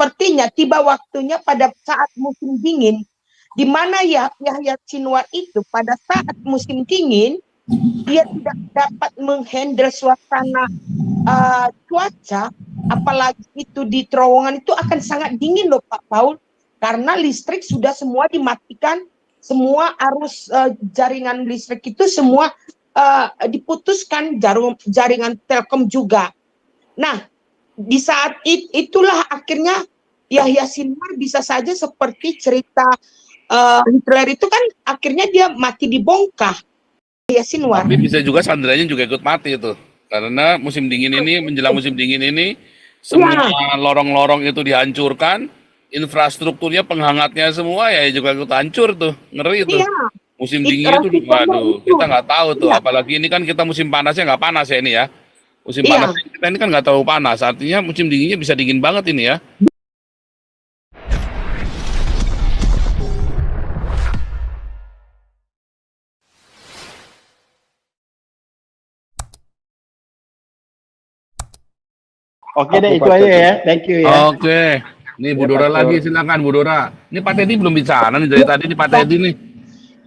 sepertinya tiba waktunya pada saat musim dingin, di mana ya Yahya Sinwar itu pada saat musim dingin dia tidak dapat menghandle suasana cuaca, apalagi itu di terowongan itu akan sangat dingin loh Pak Paul, karena listrik sudah semua dimatikan, semua arus jaringan listrik itu semua diputuskan, jaringan Telkom juga. Nah, di saat itulah akhirnya Yahya Sinwar bisa saja seperti cerita Hitler itu kan akhirnya dia mati dibongkar. Yahya Sinwar. Tapi bisa juga sandranya juga ikut mati itu. Karena musim dingin ini, menjelang musim dingin ini, semua lorong-lorong itu dihancurkan, infrastrukturnya, penghangatnya semua ya juga ikut hancur tuh, ngeri tuh. Iya, Musim dingin itu, resikonya waduh, itu. kita nggak tahu tuh. Iya, Apalagi ini kan kita musim panasnya nggak panas ya ini ya. Musim panas iya. kita ini kan nggak terlalu panas, artinya musim dinginnya bisa dingin banget ini ya. Oke deh, itu aja ya. Thank you ya. Oke, nih Bu Ya, Dora Pak lagi, Pur. silakan Bu Dora. Ini Pak Teddy belum bicara nih dari tadi nih Pak Teddy nih.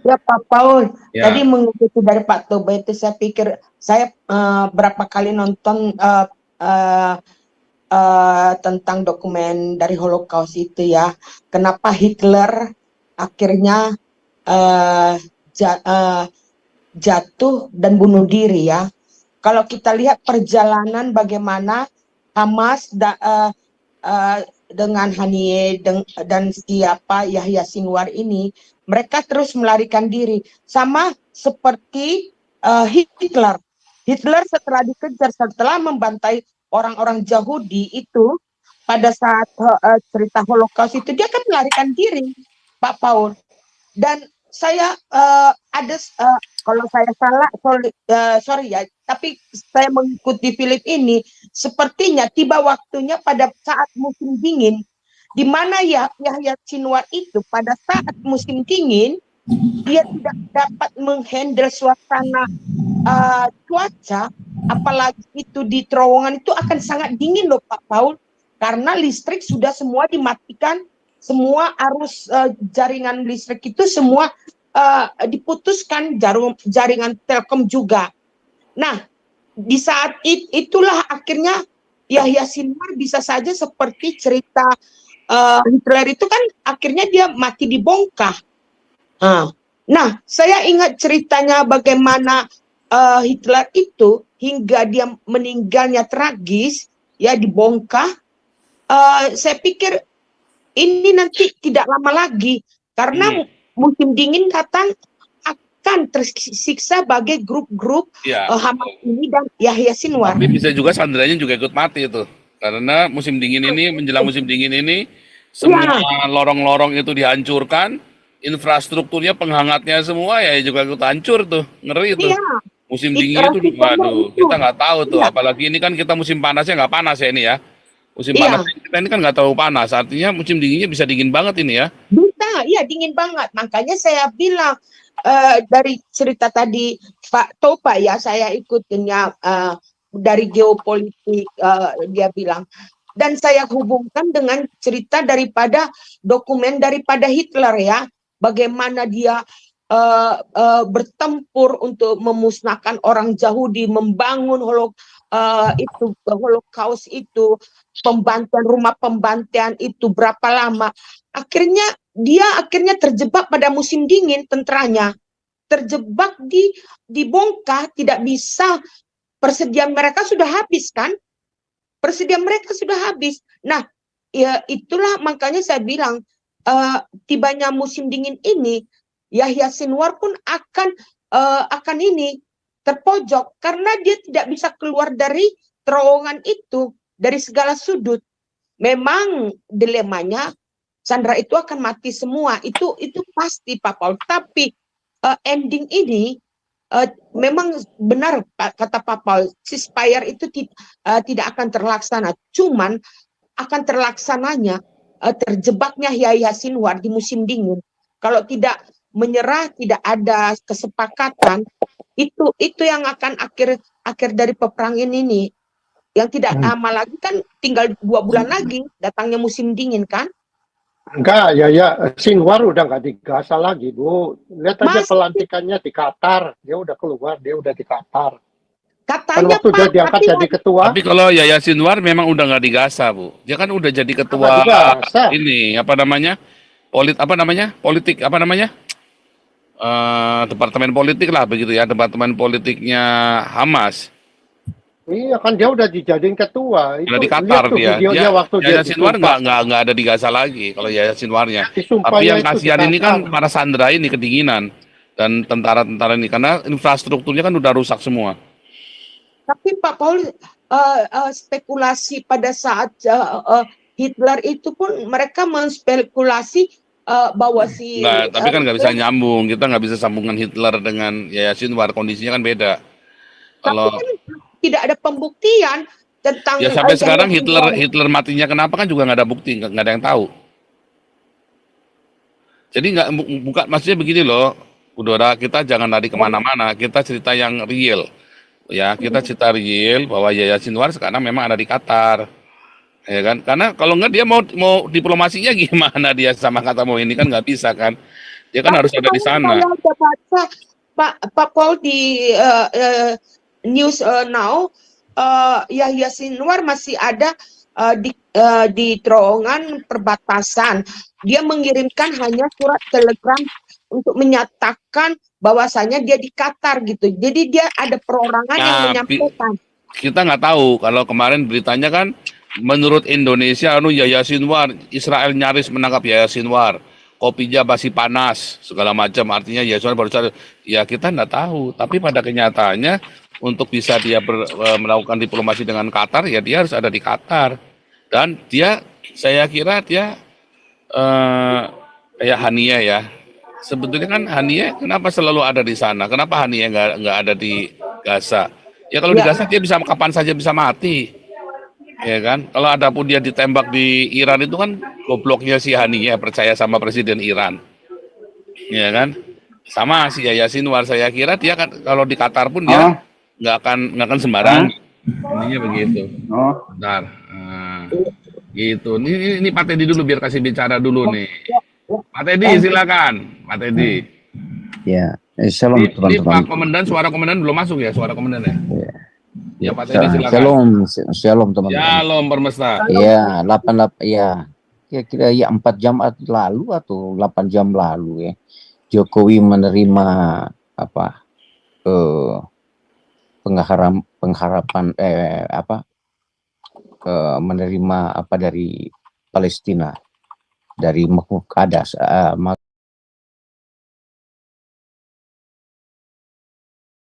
Ya Pak Paul, tadi Ya, mengikuti dari Pak Toba itu saya pikir saya berapa kali nonton tentang dokumen dari Holocaust itu ya. Kenapa Hitler akhirnya uh, ja- uh, jatuh dan bunuh diri ya. Kalau kita lihat perjalanan bagaimana Hamas dengan Haniyeh dan siapa Yahya Sinwar ini, mereka terus melarikan diri, sama seperti Hitler. Hitler setelah dikejar, setelah membantai orang-orang Yahudi itu, pada saat cerita Holocaust itu dia kan melarikan diri, Pak Paul. Dan saya ada kalau saya salah, sorry ya, tapi saya mengikuti film ini, sepertinya tiba waktunya pada saat musim dingin, di mana ya Yahya Sinwar itu pada saat musim dingin dia tidak dapat menghandle suasana cuaca, apalagi itu di terowongan itu akan sangat dingin loh Pak Paul, karena listrik sudah semua dimatikan, semua arus jaringan listrik itu semua diputuskan, jaringan Telkom juga. Nah, di saat itulah akhirnya Yahya Sinwar bisa saja seperti cerita Hitler itu kan akhirnya dia mati dibongkar. Nah, saya ingat ceritanya bagaimana Hitler itu hingga dia meninggalnya tragis, ya dibongkar. Saya pikir ini nanti tidak lama lagi, karena musim dingin datang akan tersiksa bagi grup-grup iya. Hamas ini dan Yahya Sinwar. Tapi bisa juga sandranya juga ikut mati itu. Karena musim dingin ini, menjelang musim dingin ini, semua lorong-lorong itu dihancurkan, infrastrukturnya, penghangatnya semua ya juga ikut hancur tuh, ngeri tuh. Iya, Musim dingin itu, resikonya waduh, itu. kita nggak tahu tuh. Iya, Apalagi ini kan kita musim panasnya nggak panas ya ini ya. Musim panas iya. kita ini kan nggak terlalu panas, artinya musim dinginnya bisa dingin banget ini ya. Bisa, iya dingin banget. Makanya saya bilang dari cerita tadi Pak Topa ya, saya ikutinnya dari geopolitik, dia bilang. Dan saya hubungkan dengan cerita daripada dokumen daripada Hitler ya, bagaimana dia bertempur untuk memusnahkan orang Yahudi, membangun Holocaust itu, rumah pembantaian itu berapa lama. Akhirnya terjebak pada musim dingin, tentaranya terjebak dibongkar, tidak bisa, persediaan mereka sudah habis kan, persediaan mereka sudah habis. Nah, ya itulah makanya saya bilang tibanya musim dingin ini Yahya Sinwar pun akan ini terpojok karena dia tidak bisa keluar dari terowongan itu dari segala sudut. Memang dilemanya Sandra itu akan mati semua, itu pasti Pak Paul. Tapi ending ini memang benar kata Pak Paul, ceasefire itu tidak akan terlaksana. Cuman akan terlaksananya terjebaknya Yahya Sinwar di musim dingin. Kalau tidak menyerah, tidak ada kesepakatan, itu yang akan akhir dari peperangan ini. Yang tidak lama lagi kan tinggal 2 bulan lagi datangnya musim dingin kan? Enggak, ya Sinwar udah nggak di Gaza lagi, Bu. Lihat aja Masih. pelantikannya di Qatar. Dia udah keluar, dia udah di Qatar. Kan Katanya waktu dia Pak, diangkat tapi jadi ketua, Tapi kalau Yahya Sinwar memang udah nggak di Gaza, Bu. Dia kan udah jadi nggak ketua di Gaza. ini apa namanya? Politik apa namanya? Departemen politik lah begitu ya, departemen politiknya Hamas. Iya kan dia udah dijadiin ketua. Udah Itu di Qatar lihat tuh dia. videonya waktu dia Yahya Sinwar disumpah. nggak ada di Gaza lagi kalau Yahya Sinwarnya. Tapi Disumpahnya yang itu di kasihan ini kan Qatar. para sandera ini kedinginan dan tentara-tentara ini karena infrastrukturnya kan udah rusak semua. Tapi Pak Paul, spekulasi pada saat Hitler itu pun mereka menspekulasi bahwa si Nggak, tapi kan nggak bisa nyambung. Kita nggak bisa sambungkan Hitler dengan Yahya Sinwar. Kondisinya kan beda. tapi Kalau kan tidak ada pembuktian tentang ya sampai sekarang Yahya Sinwar. Hitler matinya kenapa kan juga nggak ada bukti, nggak ada yang tahu. Jadi nggak bukan maksudnya begini loh, Udora, kita jangan lari kemana-mana. Kita cerita yang real. Ya, kita cerita real bahwa Yahya Sinwar sekarang memang ada di Qatar. Ya kan? Karena kalau nggak dia mau diplomasinya gimana dia sama kata mau ini kan nggak bisa kan. Dia kan harus ada di sana. Saya udah baca Pak Paul di News Now, Yahya Sinwar masih ada di terowongan perbatasan. Dia mengirimkan hanya surat telegram untuk menyatakan bahwasanya dia di Qatar gitu. Jadi dia ada perorangan yang Nah, menyampaikan. kita nggak tahu kalau kemarin beritanya kan menurut Indonesia Yahya Sinwar, Israel nyaris menangkap Yahya Sinwar, kopinya masih panas segala macam, artinya Yahya Sinwar baru sadar. Ya kita nggak tahu, tapi pada kenyataannya untuk bisa dia melakukan diplomasi dengan Qatar ya dia harus ada di Qatar. Dan dia, saya kira dia kayak Hania ya. Sebetulnya kan Hania kenapa selalu ada di sana? Kenapa Hania nggak ada di Gaza? Ya kalau di Gaza dia bisa kapan saja bisa mati, ya kan? Kalau ada pun dia ditembak di Iran itu kan gobloknya si Hania percaya sama presiden Iran, ya kan? Sama si Yahya Sinwar, saya kira dia kan kalau di Qatar pun dia nggak akan sembarang. Ininya begitu. Bentar. Gitu. Ini Pak Teddy dulu biar kasih bicara dulu nih. Pak Teddy silakan. Pak Teddy. Ya, shalom Ini teman-teman. Pak Komandan, suara Komandan belum masuk ya, suara Komandan ya. Ya Pak Teddy silakan. Shalom teman-teman. Shalom Permesta. Ya, 88 ya. Kira-kira ya 4 jam lalu atau 8 jam lalu ya. Jokowi menerima apa? Pengharapan menerima apa dari Palestina, dari Mahmud Abbas,